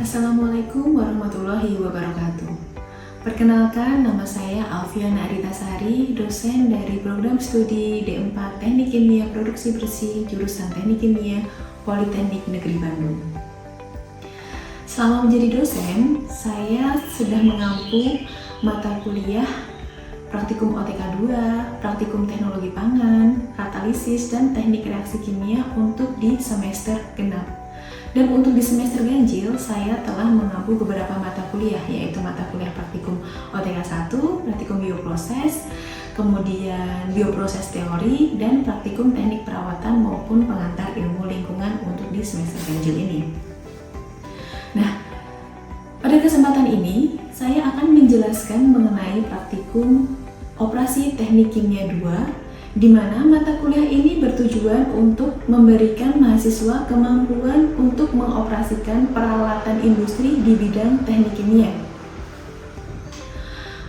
Assalamualaikum warahmatullahi wabarakatuh. Perkenalkan, nama saya Alfiana Aritasari, dosen dari program studi D4 Teknik Kimia Produksi Bersih, jurusan Teknik Kimia, Politeknik Negeri Bandung. Selama menjadi dosen, saya sudah mengampu mata kuliah praktikum OTK 2, praktikum teknologi pangan, katalisis, dan teknik reaksi kimia untuk di semester genap. Dan untuk di semester ganjil, saya telah mengampu beberapa mata kuliah, yaitu mata kuliah praktikum OTK 1, praktikum bioproses, kemudian bioproses teori, dan praktikum teknik perawatan maupun pengantar ilmu lingkungan untuk di semester ganjil ini. Nah, pada kesempatan ini, saya akan menjelaskan mengenai praktikum operasi teknik kimia 2, di mana mata kuliah ini bertujuan untuk memberikan mahasiswa kemampuan untuk mengoperasikan peralatan industri di bidang teknik kimia.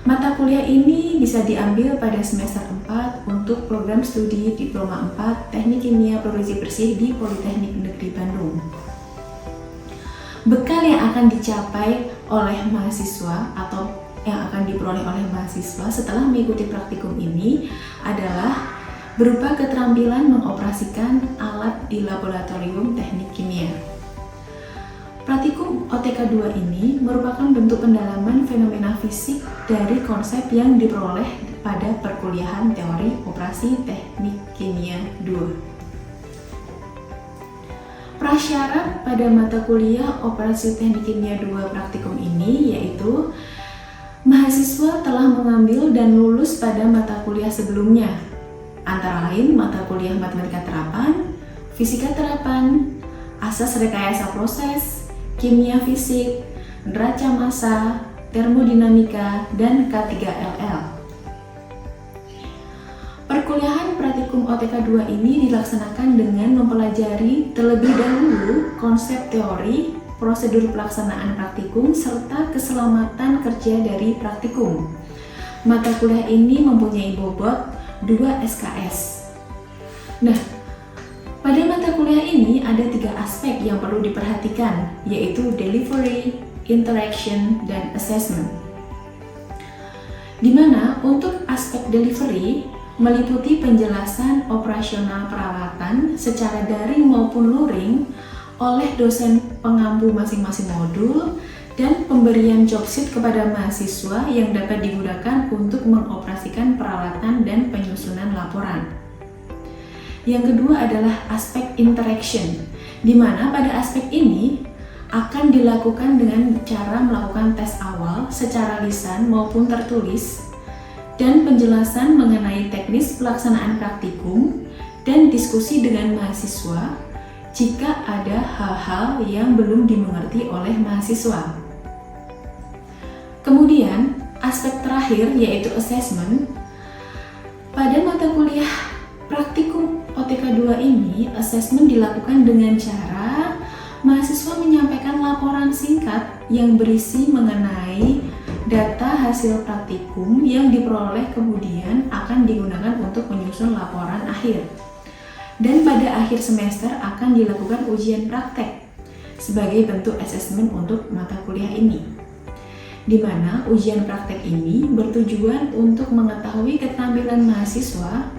Mata kuliah ini bisa diambil pada semester 4 untuk program studi Diploma 4 Teknik Kimia Produksi Bersih di Politeknik Negeri Bandung. Bekal yang akan dicapai oleh mahasiswa atau yang akan diperoleh oleh mahasiswa setelah mengikuti praktikum ini adalah berupa keterampilan mengoperasikan alat di laboratorium teknik kimia. Praktikum OTK 2 ini merupakan bentuk pendalaman fenomena fisik dari konsep yang diperoleh pada perkuliahan teori operasi teknik kimia 2. Prasyarat pada mata kuliah operasi teknik kimia 2 praktikum ini yaitu mahasiswa telah mengambil dan lulus pada mata kuliah sebelumnya, antara lain mata kuliah matematika terapan, fisika terapan, asas rekayasa proses, kimia fisik, neraca massa, termodinamika, dan K3LL. Perkuliahan praktikum OTK 2 ini dilaksanakan dengan mempelajari terlebih dahulu konsep teori, prosedur pelaksanaan praktikum, serta keselamatan kerja dari praktikum. Mata kuliah ini mempunyai bobot 2 SKS. Nah, pada mata kuliah ini ada 3 aspek yang perlu diperhatikan, yaitu delivery, interaction, dan assessment. Di mana untuk aspek delivery meliputi penjelasan operasional peralatan secara daring maupun luring oleh dosen pengampu masing-masing modul, dan pemberian job sheet kepada mahasiswa yang dapat digunakan untuk mengoperasikan peralatan dan penyusunan laporan. Yang kedua adalah aspek interaction, di mana pada aspek ini akan dilakukan dengan cara melakukan tes awal secara lisan maupun tertulis, dan penjelasan mengenai teknis pelaksanaan praktikum dan diskusi dengan mahasiswa jika ada hal-hal yang belum dimengerti oleh mahasiswa. Kemudian, aspek terakhir yaitu assessment. Pada mata kuliah praktikum OTK 2 ini, assessment dilakukan dengan cara mahasiswa menyampaikan laporan singkat yang berisi mengenai data hasil praktikum yang diperoleh kemudian akan digunakan untuk menyusun laporan akhir. Dan pada akhir semester akan dilakukan ujian praktek sebagai bentuk assessment untuk mata kuliah ini, di mana ujian praktek ini bertujuan untuk mengetahui keterampilan mahasiswa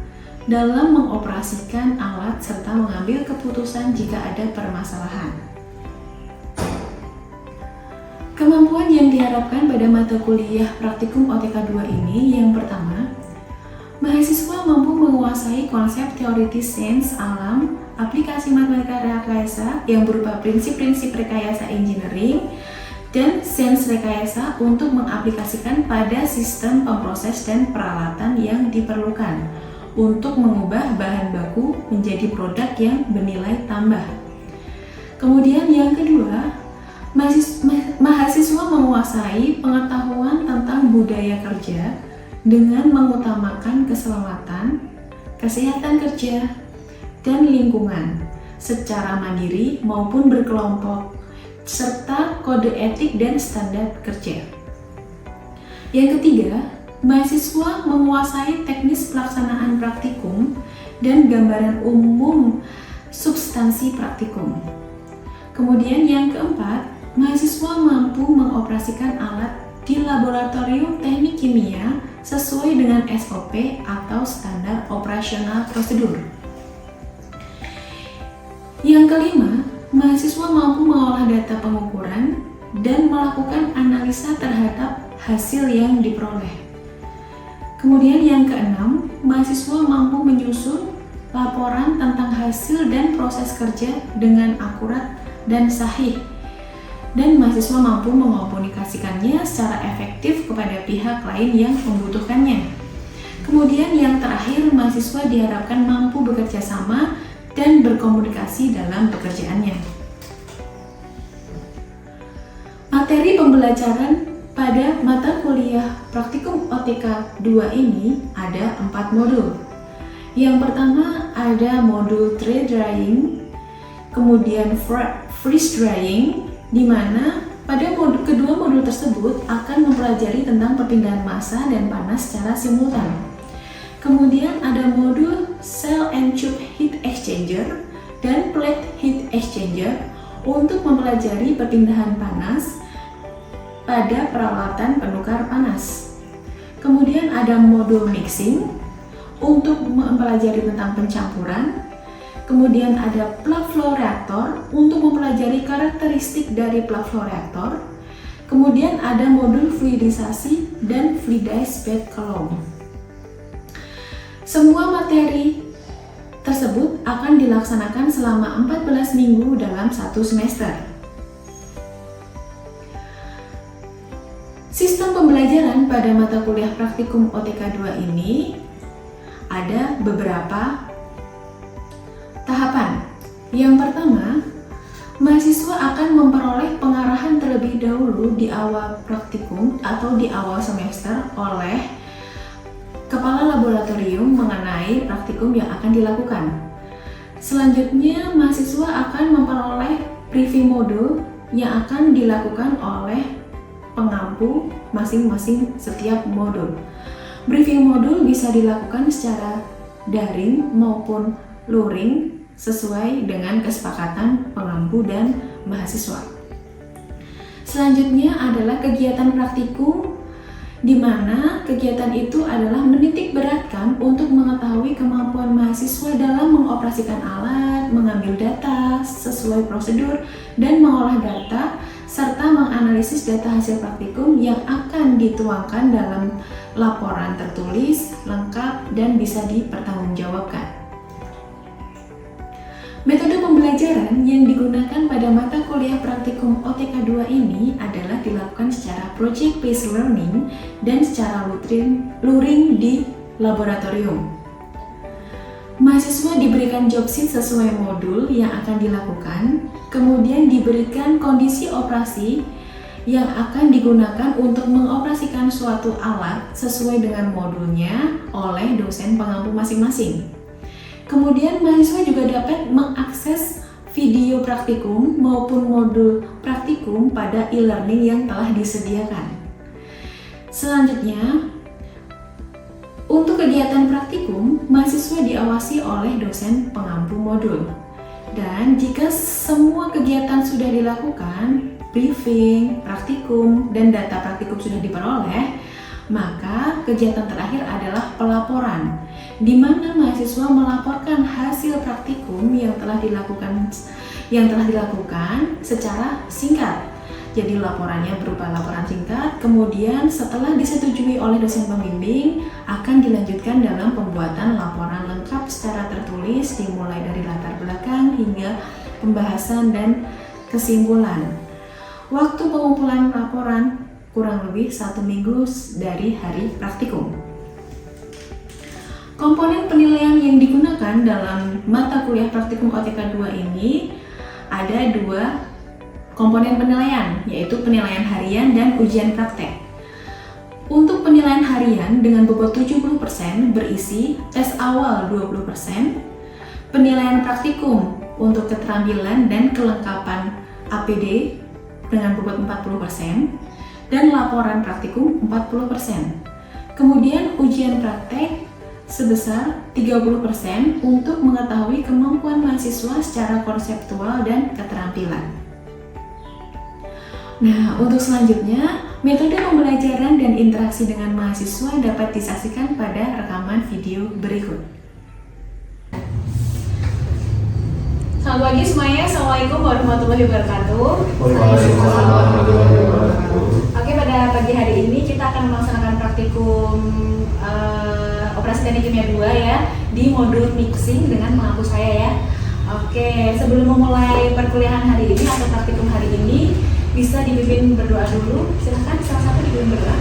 dalam mengoperasikan alat serta mengambil keputusan jika ada permasalahan. Kemampuan yang diharapkan pada mata kuliah praktikum OTK 2 ini yang pertama, mahasiswa mampu menguasai konsep teoritis sains alam, aplikasi matematika rekayasa yang berupa prinsip-prinsip rekayasa engineering, dan sains rekayasa untuk mengaplikasikan pada sistem pemproses dan peralatan yang diperlukan untuk mengubah bahan baku menjadi produk yang bernilai tambah. Kemudian yang kedua, mahasiswa menguasai pengetahuan tentang budaya kerja dengan mengutamakan keselamatan, kesehatan kerja, dan lingkungan secara mandiri maupun berkelompok, serta kode etik dan standar kerja. Yang ketiga, mahasiswa menguasai teknis pelaksanaan praktikum dan gambaran umum substansi praktikum. Kemudian yang keempat, mahasiswa mampu mengoperasikan alat di laboratorium teknik kimia sesuai dengan SOP atau standar operasional prosedur. Yang kelima, mahasiswa mampu mengolah data pengukuran dan melakukan analisa terhadap hasil yang diperoleh. Kemudian yang keenam, mahasiswa mampu menyusun laporan tentang hasil dan proses kerja dengan akurat dan sahih, dan mahasiswa mampu mengkomunikasikannya secara efektif kepada pihak lain yang membutuhkannya. Kemudian yang terakhir, mahasiswa diharapkan mampu bekerja sama dan berkomunikasi dalam pekerjaannya. Materi pembelajaran pada mata kuliah praktikum OTK 2 ini ada 4 modul. Yang pertama ada modul trade drying, kemudian freeze drying, di mana pada kedua modul tersebut akan mempelajari tentang perpindahan massa dan panas secara simultan. Kemudian ada modul cell and tube heat exchanger dan plate heat exchanger untuk mempelajari perpindahan panas pada peralatan penukar panas. Kemudian ada modul mixing untuk mempelajari tentang pencampuran. Kemudian ada plug flow reaktor untuk mempelajari karakteristik dari plug flow reaktor. Kemudian ada modul fluidisasi dan fluidized bed column. Semua materi tersebut akan dilaksanakan selama 14 minggu dalam satu semester. Sistem pembelajaran pada mata kuliah praktikum OTK 2 ini ada beberapa tahapan. Yang pertama, mahasiswa akan memperoleh pengarahan terlebih dahulu di awal praktikum atau di awal semester oleh kepala laboratorium mengenai praktikum yang akan dilakukan. Selanjutnya, mahasiswa akan memperoleh briefing modul yang akan dilakukan oleh pengampu masing-masing setiap modul. Briefing modul bisa dilakukan secara daring maupun luring sesuai dengan kesepakatan pengampu dan mahasiswa. Selanjutnya adalah kegiatan praktikum, di mana kegiatan itu adalah menitik beratkan untuk mengetahui kemampuan mahasiswa dalam mengoperasikan alat, mengambil data sesuai prosedur, dan mengolah data, serta menganalisis data hasil praktikum yang akan dituangkan dalam laporan tertulis, lengkap, dan bisa dipertanggungjawabkan. Metode pembelajaran yang digunakan pada mata kuliah praktikum OTK 2 ini adalah dilakukan secara project-based learning dan secara luring di laboratorium. Mahasiswa diberikan job sheet sesuai modul yang akan dilakukan, kemudian diberikan kondisi operasi yang akan digunakan untuk mengoperasikan suatu alat sesuai dengan modulnya oleh dosen pengampu masing-masing. Kemudian mahasiswa juga dapat mengakses video praktikum maupun modul praktikum pada e-learning yang telah disediakan. Selanjutnya, untuk kegiatan praktikum, mahasiswa diawasi oleh dosen pengampu modul. Dan jika semua kegiatan sudah dilakukan, briefing, praktikum, dan data praktikum sudah diperoleh, maka kegiatan terakhir adalah pelaporan, di mana mahasiswa melaporkan hasil praktikum yang telah dilakukan secara singkat. Jadi laporannya berupa laporan singkat, kemudian setelah disetujui oleh dosen pembimbing akan dilanjutkan dalam pembuatan laporan lengkap secara tertulis dimulai dari latar belakang hingga pembahasan dan kesimpulan. Waktu pengumpulan laporan kurang lebih 1 minggu dari hari praktikum. Komponen penilaian yang digunakan dalam mata kuliah praktikum OTK 2 ini ada 2 komponen penilaian, yaitu penilaian harian dan ujian praktek. Untuk penilaian harian dengan bobot 70% berisi tes awal 20%, penilaian praktikum untuk keterampilan dan kelengkapan APD dengan bobot 40%, dan laporan praktikum 40%. Kemudian ujian praktek sebesar 30% untuk mengetahui kemampuan mahasiswa secara konseptual dan keterampilan. Nah, untuk selanjutnya, metode pembelajaran dan interaksi dengan mahasiswa dapat disaksikan pada rekaman video berikut. Selamat pagi semuanya, Assalamualaikum warahmatullahi wabarakatuh. Waalaikumsalam warahmatullahi wabarakatuh. Oke, pada pagi hari ini kita akan melaksanakan praktikum operasi teknik kimia 2 ya, di modul mixing dengan mengaku saya ya. Oke, sebelum memulai perkuliahan hari ini atau praktikum hari ini, bisa dipimpin berdoa dulu. Silahkan salah satu dipimpin berdoa.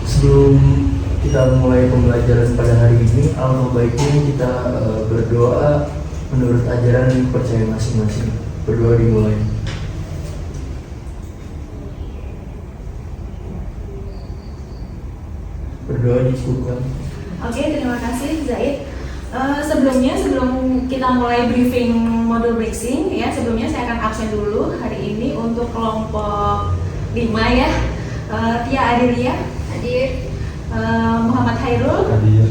Sebelum kita mulai pembelajaran pada hari ini, alangkah baiknya kita berdoa menurut ajaran dan kepercayaan masing-masing. Berdoa dimulai. Berdoa dicukupkan. Oke, terima kasih Zaid. Sebelum kita mulai briefing modul mixing ya, sebelumnya saya akan absen dulu hari ini untuk kelompok 5 ya. Tia Adilia hadir, Muhammad Hairul Hadir.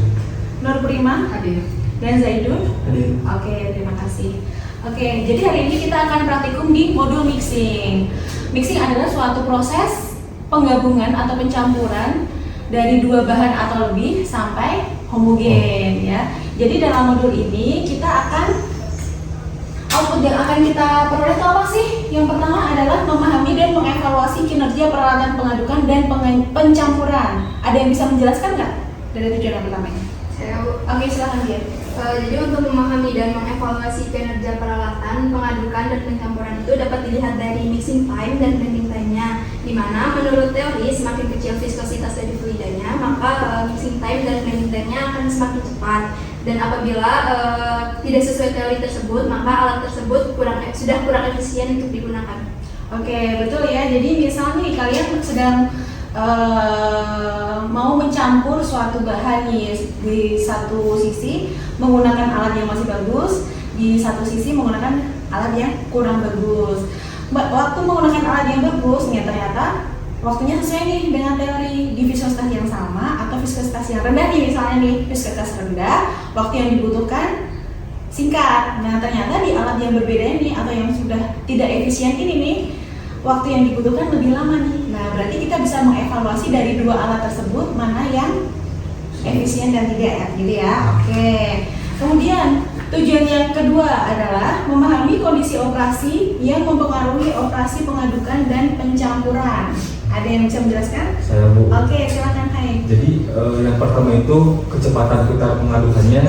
Nur Prima hadir, dan Zaidun Hadir. Oke, terima kasih. Oke, jadi hari ini kita akan praktikum di modul mixing. Mixing adalah suatu proses penggabungan atau pencampuran dari dua bahan atau lebih sampai homogen ya. Jadi dalam modul ini kita akan output yang akan kita peroleh itu apa sih? Yang pertama adalah memahami dan mengevaluasi kinerja peralatan pengadukan dan pencampuran. Ada yang bisa menjelaskan nggak dari tujuan yang pertama ini? Oke, silakan Gian. Jadi untuk memahami dan mengevaluasi kinerja peralatan, pengadukan, dan pencampuran itu dapat dilihat dari mixing time dan blending time-nya, di mana menurut teori semakin kecil viskositas dari fluidanya, maka mixing time dan blending time-nya akan semakin cepat. Dan apabila tidak sesuai teori tersebut, maka alat tersebut sudah kurang efisien untuk digunakan. Oke, betul ya. Jadi misalnya nih, kalian sedang mau mencampur suatu bahan nih, di satu sisi menggunakan alat yang masih bagus, di satu sisi menggunakan alat yang kurang bagus. Waktu menggunakan alat yang bagus nih ternyata waktunya sesuai nih dengan teori, di viskositas yang sama atau viskositas yang rendah nih, misalnya nih viskositas rendah, waktu yang dibutuhkan singkat. Nah ternyata di alat yang berbeda ini atau yang sudah tidak efisien ini nih, waktu yang dibutuhkan lebih lama nih. Nah berarti kita bisa mengevaluasi dari dua alat tersebut mana yang efisien dan tidak ya, gitu ya. Oke. Kemudian tujuan yang kedua adalah memahami kondisi operasi yang mempengaruhi operasi pengadukan dan pencampuran. Ada yang bisa menjelaskan? Saya Bu. Oke, silakan Hai. Jadi yang pertama itu kecepatan putar pengadukannya,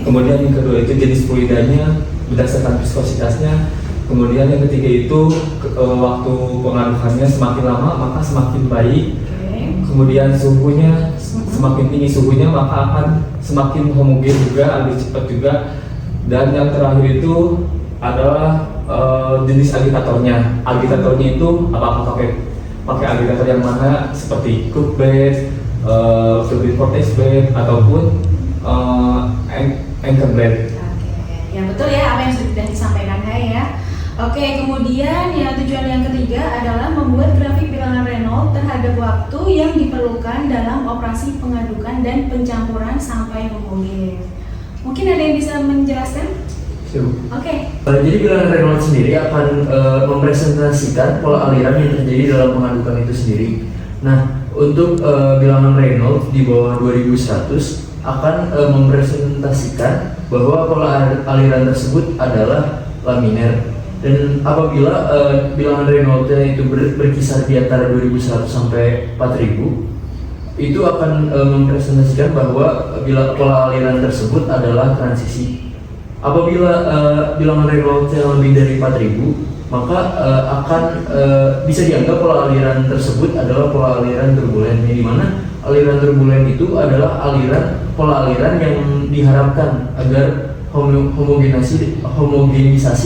kemudian yang kedua itu jenis fluidanya berdasarkan viskositasnya, kemudian yang ketiga itu waktu pengadukannya semakin lama maka semakin baik, kemudian suhunya semakin tinggi suhunya maka akan semakin homogen juga, lebih cepat juga, dan yang terakhir itu adalah jenis agitatornya. Agitatornya itu apakah pakai agitator yang mana seperti cook bed, turbine vortex bed ataupun anchor bed. Oke, ya betul ya apa yang sudah disampaikan Hai ya. Oke, kemudian ya tujuan yang ketiga adalah membuat grafik bilangan Reynolds terhadap waktu yang diperlukan dalam operasi pengadukan dan pencampuran sampai homogen. Mungkin ada yang bisa menjelaskan? Oke. Jadi bilangan Reynolds sendiri akan mempresentasikan pola aliran yang terjadi dalam pengadukan itu sendiri. Nah, untuk bilangan Reynolds di bawah 2100 akan mempresentasikan bahwa pola aliran tersebut adalah laminer. Dan apabila bilangan Reynolds-nya itu berkisar di antara 2100 sampai 4000, itu akan mempresentasikan bahwa bila pola aliran tersebut adalah transisi. Apabila bilangan Reynolds-nya lebih dari 4000, maka akan bisa dianggap pola aliran tersebut adalah pola aliran turbulen, di mana aliran turbulen itu adalah pola aliran yang diharapkan agar homogenisasi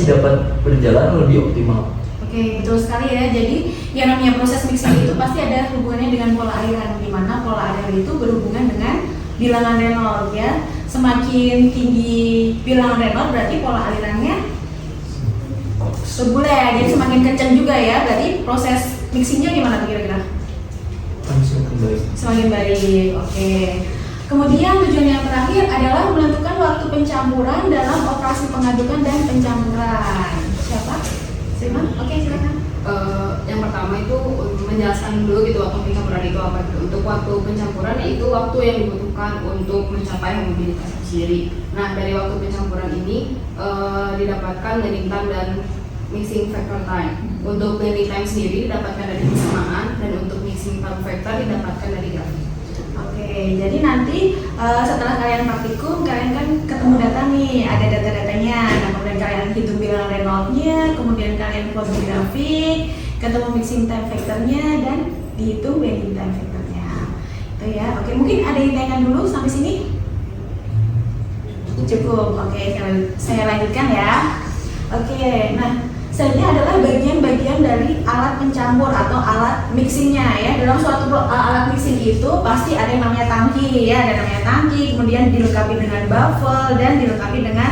dapat berjalan lebih optimal. Oke, betul sekali ya. Jadi yang namanya proses mixing itu pasti ada hubungannya dengan pola aliran, di mana pola aliran itu berhubungan dengan bilangan Reynolds ya. Semakin tinggi bilangan Reynolds berarti pola alirannya turbulen, jadi semakin kencang juga ya. Berarti proses mixingnya gimana kira-kira? Semakin baik. Oke. Kemudian tujuan yang terakhir adalah menentukan waktu pencampuran dalam operasi pengadukan dan pencampuran. Siapa? Sima? Oke, silakan. Yang pertama itu menjelaskan dulu gitu waktu pencampuran itu apa gitu. Untuk waktu pencampuran yaitu waktu yang dibutuhkan untuk mencapai homogeneitas itu sendiri. Nah, dari waktu pencampuran ini didapatkan blending time dan mixing factor time. Untuk blending time sendiri didapatkan dari persamaan dan untuk mixing time factor didapatkan dari grafik. Oke, jadi nanti setelah kalian praktikum, kalian kan ketemu data nih, ada data-datanya. Nah, kemudian kalian hitung bilangan Reynolds-nya, kemudian kalian buat di grafik, ketemu mixing time factor-nya, dan dihitung blending time factor-nya. Itu ya. Oke, mungkin ada yang tanyakan dulu sampai sini? Cukup. Oke, saya lanjutkan ya. Oke, nah selanjutnya adalah bagian-bagian dari alat pencampur atau alat mixingnya ya. Dalam suatu alat mixing itu pasti ada yang namanya tangki ya, ada namanya tangki, kemudian dilengkapi dengan baffle dan dilengkapi dengan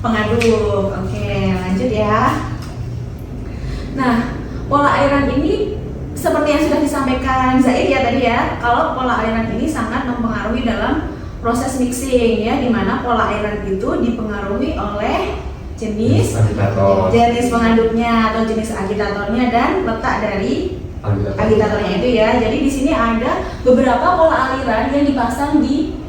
pengaduk. Oke, lanjut ya. Nah, pola aliran ini seperti yang sudah disampaikan Zaid ya tadi ya, kalau pola aliran ini sangat mempengaruhi dalam proses mixing ya, dimana pola aliran itu dipengaruhi oleh jenis pengaduknya atau jenis agitatornya dan letak dari agitatornya itu ya. Jadi di sini ada beberapa pola aliran yang dipasang di,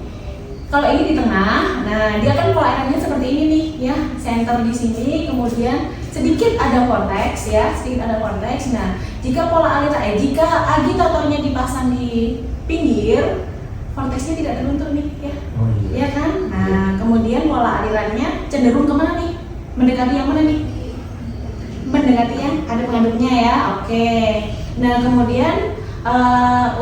kalau ini di tengah, nah dia kan pola alirannya seperti ini nih ya, center di sini, kemudian sedikit ada vortex ya, sedikit ada vortex. Nah jika pola aliran jika agitatornya dipasang di pinggir, vortexnya tidak terbentuk nih ya, ya kan? Nah kemudian pola alirannya cenderung kemana nih? Mendekati yang mana nih? Mendekati yang ada pengaduknya ya. Oke. Nah kemudian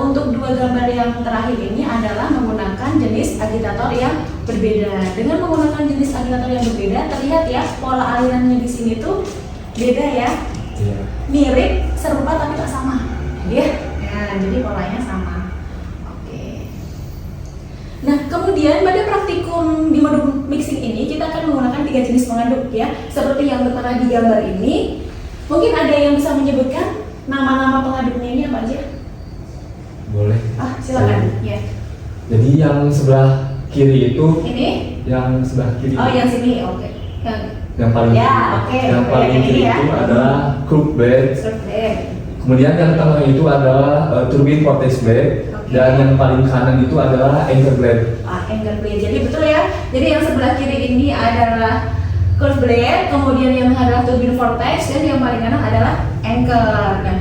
untuk dua gambar yang terakhir ini adalah menggunakan jenis agitator yang berbeda. Dengan menggunakan jenis agitator yang berbeda, terlihat ya pola alirannya di sini tuh beda ya. Mirip, serupa tapi tak sama. Ya. Nah, jadi polanya sama. Nah, kemudian pada praktikum di modul mixing ini kita akan menggunakan 3 jenis pengaduk ya, seperti yang tertera di gambar ini. Mungkin ada yang bisa menyebutkan nama-nama pengaduknya ini apa aja? Boleh. Silakan. Ya. Jadi yang sebelah kiri itu Ini? Yang sebelah kiri. Oh, yang sini. Oke. Yang paling ya, kiri. oke. Yang paling kiri ya. itu adalah crook blade. Kemudian yang tengah itu adalah turbine vortex blade. Dan yang paling kanan itu adalah anchor blade. Anchor blade. Jadi betul ya. Jadi yang sebelah kiri ini adalah curve blade, kemudian yang adalah turbine vortex, dan yang paling kanan adalah anchor. Nah,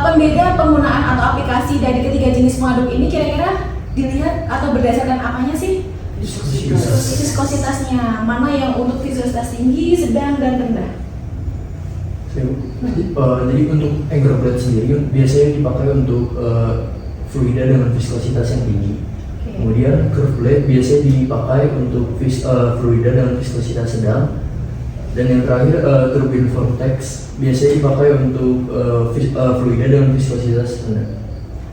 pembeda penggunaan atau aplikasi dari ketiga jenis pengaduk ini kira-kira dilihat atau berdasarkan apanya sih? Viskositasnya. Mana yang untuk viskositas tinggi, sedang, dan rendah? Jadi untuk anchor blade sendiri biasanya dipakai untuk fluida dengan viskositas yang tinggi. Kemudian curve blade biasanya dipakai untuk fluida dengan viskositas sedang. Dan yang terakhir turbine vortex biasanya dipakai untuk fluida dengan viskositas rendah.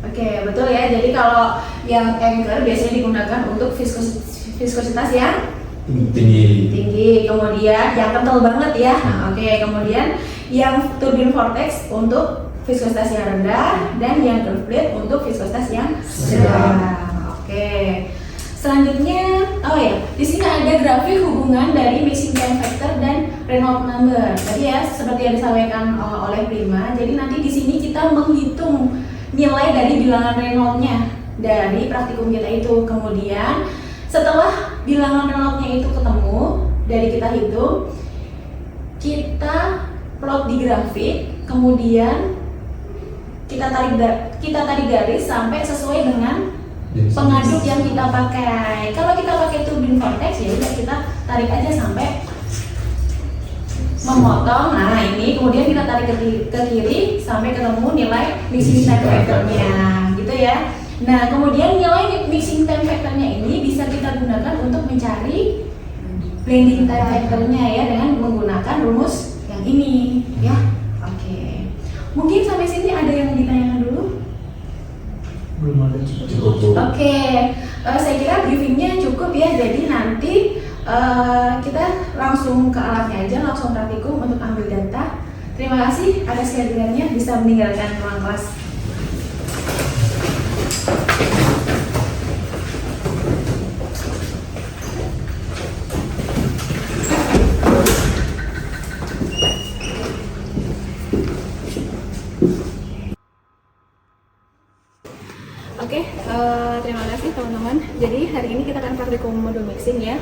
Oke, betul ya. Jadi kalau yang anchor biasanya digunakan untuk viskositas yang tinggi. Kemudian yang kental banget ya. Oke, kemudian yang turbine vortex untuk viskositas yang rendah, dan yang curve blade untuk viskositas yang sedang. Oke. Selanjutnya, di sini ada grafik hubungan dari mixing time factor dan Reynolds number. Tadi ya, seperti yang disampaikan oleh Prima. Jadi nanti di sini kita menghitung nilai dari bilangan Reynolds-nya dari praktikum kita itu. Kemudian setelah bilangan Reynolds-nya itu ketemu, dari kita hitung, kita plot di grafik, kemudian kita tarik garis sampai sesuai dengan pengaduk yang kita pakai. Kalau kita pakai turbine vortex ya udah kita tarik aja sampai memotong. Nah ini kemudian kita tarik ke kiri sampai ketemu nilai mixing time factor-nya, gitu ya. Nah kemudian nilai mixing time factor-nya ini bisa kita gunakan untuk mencari blending time factor-nya ya, dengan menggunakan rumus yang ini ya. Mungkin sampai sini ada yang ditanyakan dulu? Belum ada. Cukup. Oke, saya kira briefingnya cukup ya. Jadi nanti kita langsung ke alatnya aja, langsung praktikum untuk ambil data. Terima kasih atas kehadirannya, bisa meninggalkan ruang kelas. teman-teman. Jadi hari ini kita akan praktikum modul mixing ya.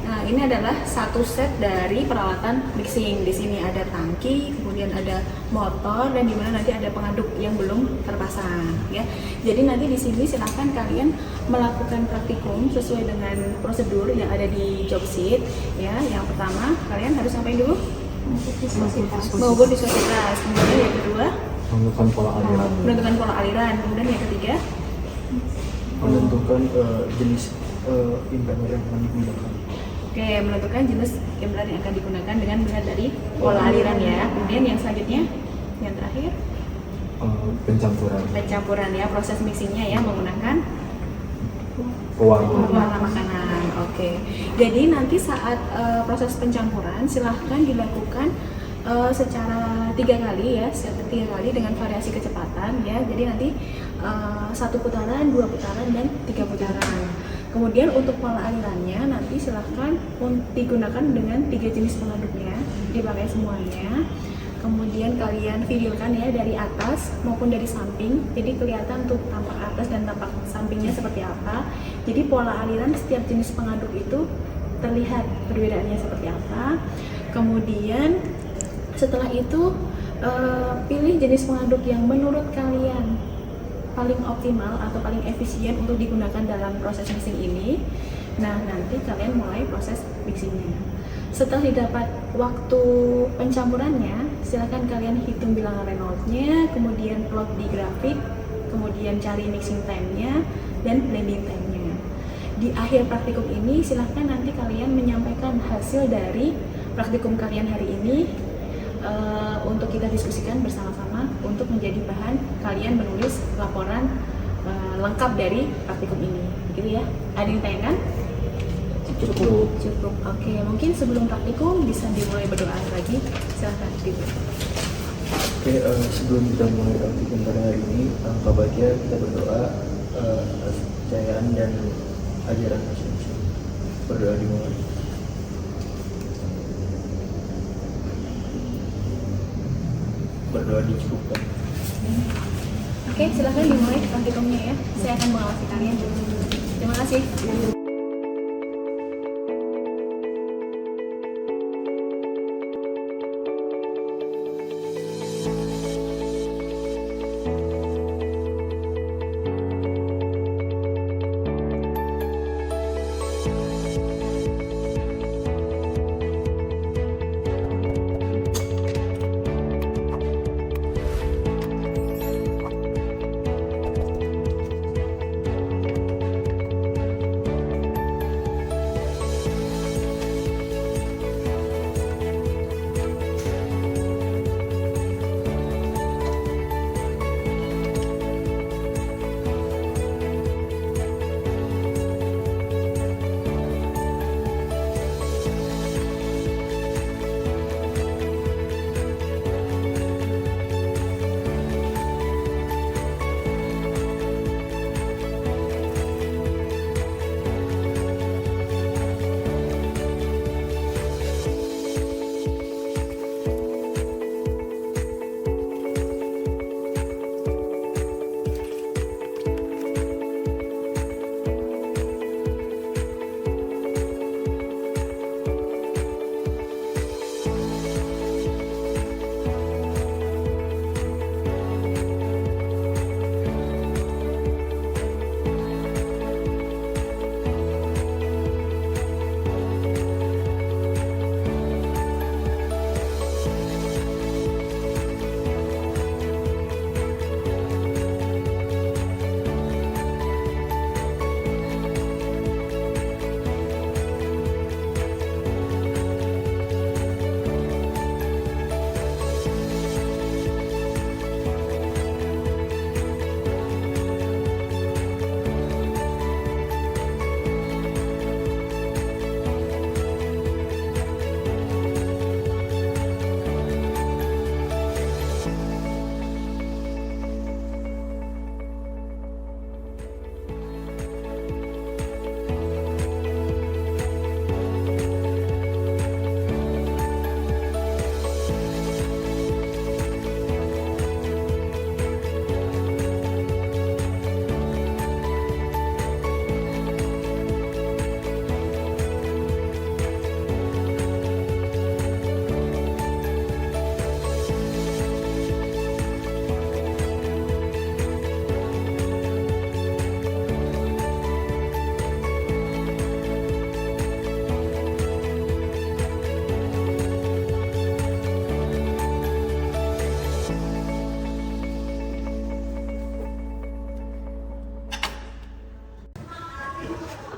Nah, ini adalah satu set dari peralatan mixing. Di sini ada tangki, kemudian ada motor, dan di mana nanti ada pengaduk yang belum terpasang ya. Jadi nanti di sini silahkan kalian melakukan praktikum sesuai dengan prosedur yang ada di job sheet ya. Yang pertama, kalian harus ngapain dulu? Mengukur viskositas. Kemudian yang kedua, menentukan pola aliran, menentukan pola aliran. Kemudian yang ketiga, menentukan jenis impeller yang akan digunakan. oke, menentukan jenis impeller yang akan digunakan dengan melihat dari pola aliran ya. Kemudian yang selanjutnya, yang terakhir, pencampuran ya, proses mixingnya ya menggunakan pewarna makanan. Oke, jadi nanti saat proses pencampuran silahkan dilakukan secara 3 kali ya, tiga kali dengan variasi kecepatan ya. Jadi nanti 1 putaran, 2 putaran, dan 3 putaran. Kemudian untuk pola alirannya nanti silahkan digunakan dengan 3 jenis pengaduknya, dipakai semuanya. Kemudian kalian videokan ya dari atas maupun dari samping, jadi kelihatan tuh tampak atas dan tampak sampingnya seperti apa. Jadi pola aliran setiap jenis pengaduk itu terlihat perbedaannya seperti apa. Kemudian setelah itu pilih jenis pengaduk yang menurut kalian paling optimal atau paling efisien untuk digunakan dalam proses mixing ini. Nah, nanti kalian mulai proses mixingnya. Setelah didapat waktu pencampurannya, silakan kalian hitung bilangan Reynolds-nya, kemudian plot di grafik, kemudian cari mixing time-nya dan blending time-nya. Di akhir praktikum ini, silahkan nanti kalian menyampaikan hasil dari praktikum kalian hari ini untuk kita diskusikan bersama-sama untuk menjadi bahan kalian menulis laporan lengkap dari praktikum ini. Begitu ya? Ada yang tanyakan? Cukup. Oke, mungkin sebelum praktikum bisa dimulai berdoa lagi. Silahkan dimulai. Oke, sebelum kita mulai praktikum pada hari ini, alangkah baiknya kita berdoa atas kepercayaan dan ajaran masing-masing. Berdoa dimulai. Berdoa dicukupkan. Oke, silahkan dimulai praktikumnya ya. Saya akan mengawasi kalian. Terima kasih.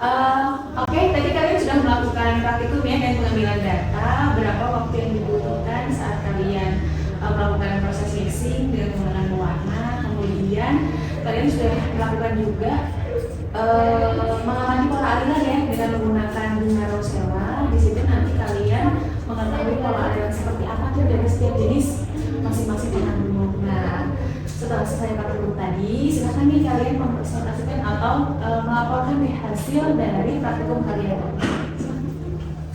Oke, tadi kalian sudah melakukan praktikum ya dan pengambilan data. Berapa waktu yang dibutuhkan saat kalian melakukan proses mixing dengan menggunakan pewarna. Kemudian kalian sudah melakukan juga mengamati pola aliran ya dengan menggunakan bunga rosella. Di situ nanti kalian mengetahui pola aliran seperti apa tuh dari setiap jenis masing-masing penanggung. Nah, setelah selesai praktikum tadi, silakan nih kalian mempresentasikan atau melaporkan nih hasil dari praktikum kalian.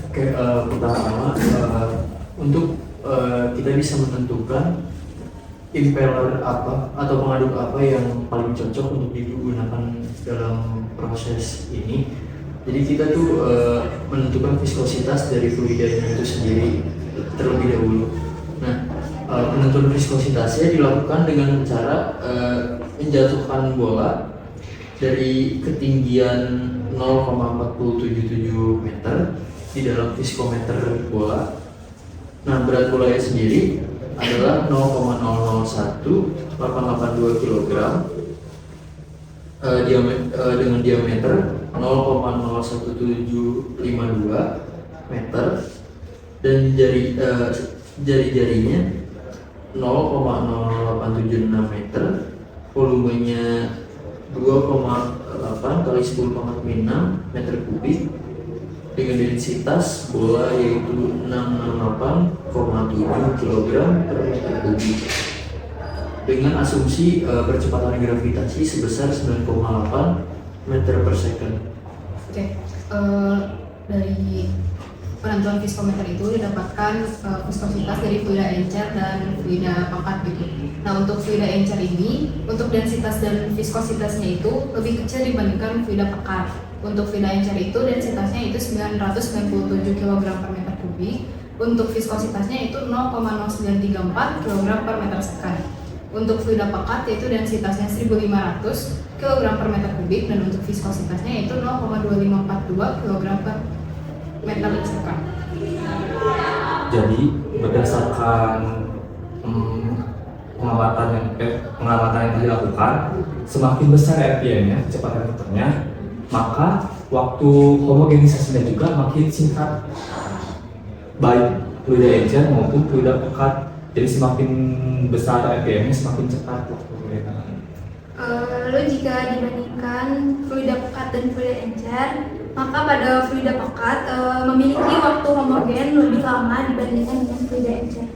Oke, pertama untuk kita bisa menentukan impeller apa atau pengaduk apa yang paling cocok untuk digunakan dalam proses ini. Jadi kita tuh menentukan viskositas dari fluidanya itu sendiri terlebih dahulu. Nah, penentuan viskositasnya dilakukan dengan cara menjatuhkan bola dari ketinggian 0,477 meter di dalam viskometer bola. Nah, berat bolanya sendiri adalah 0,001882 kg dengan diameter 0,01752 meter dan jari-jarinya 0,0876 meter, volumenya 2,8 kali 10⁻6 meter kubik dengan densitas bola yaitu 668,7 kg per meter kubik dengan asumsi percepatan gravitasi sebesar 9,8 meter per second. Oke, dari penentuan viskometer itu didapatkan viskositas dari fluida encer dan fluida pekat gitu. Nah, untuk fluida encer ini, untuk densitas dan viskositasnya itu lebih kecil dibandingkan fluida pekat. Untuk fluida encer itu densitasnya itu 997 kg per meter kubik. Untuk viskositasnya itu 0,0934 kg per meter second. Untuk fluida pekat yaitu densitasnya 1500 kg per meter kubik dan untuk viskositasnya itu 0,2542 kg per meter second. Jadi berdasarkan pengamatan yang dilakukan, semakin besar RPM-nya, kecepatan putarnya, maka waktu homogenisasinya juga makin singkat, baik fluida encer maupun fluida pekat. Jadi semakin besar RPM-nya semakin cepat waktu pengamatan. Lalu jika dibandingkan fluida pekat dan fluida encer, maka pada fluida pekat memiliki waktu homogen lebih lama dibandingkan dengan fluida encer.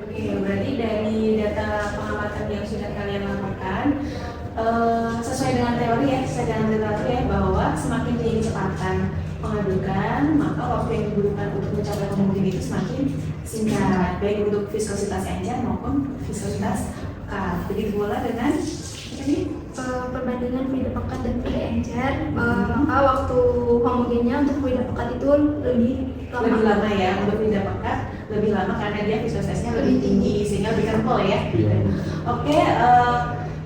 Oke, berarti dari data pengamatan yang sudah kalian lakukan sesuai dengan teori ya, bahwa semakin tinggi kecepatan pengadukan, maka waktu yang dibutuhkan untuk mencapai homogen itu semakin singkat, baik untuk viskositas encer maupun viskositas pekat. Begitu pula dengan perbandingan fluida pekat dan fluida encer, maka waktu homogennya untuk fluida pekat itu lebih lama ya, untuk fluida pekat lebih lama karena dia viskositasnya lebih tinggi sehingga lebih kental ya. Oke,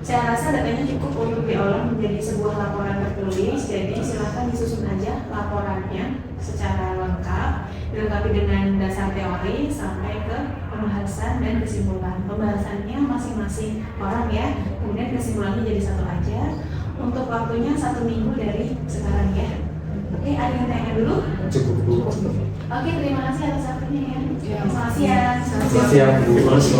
saya rasa datanya cukup untuk diolah menjadi sebuah laporan tertulis. Jadi silakan disusun aja laporannya secara lengkap, dilengkapi dengan dasar teori sampai ke pembahasan dan kesimpulan. Pembahasannya masing-masing orang ya, kemudian kesimpulannya jadi satu aja. Untuk waktunya 1 minggu dari sekarang ya. Oke, ada yang tanya dulu? Cukup Bu. Oke, terima kasih atas waktunya ya. Ya. Selamat siang. Selamat siang Bu. Terima kasih.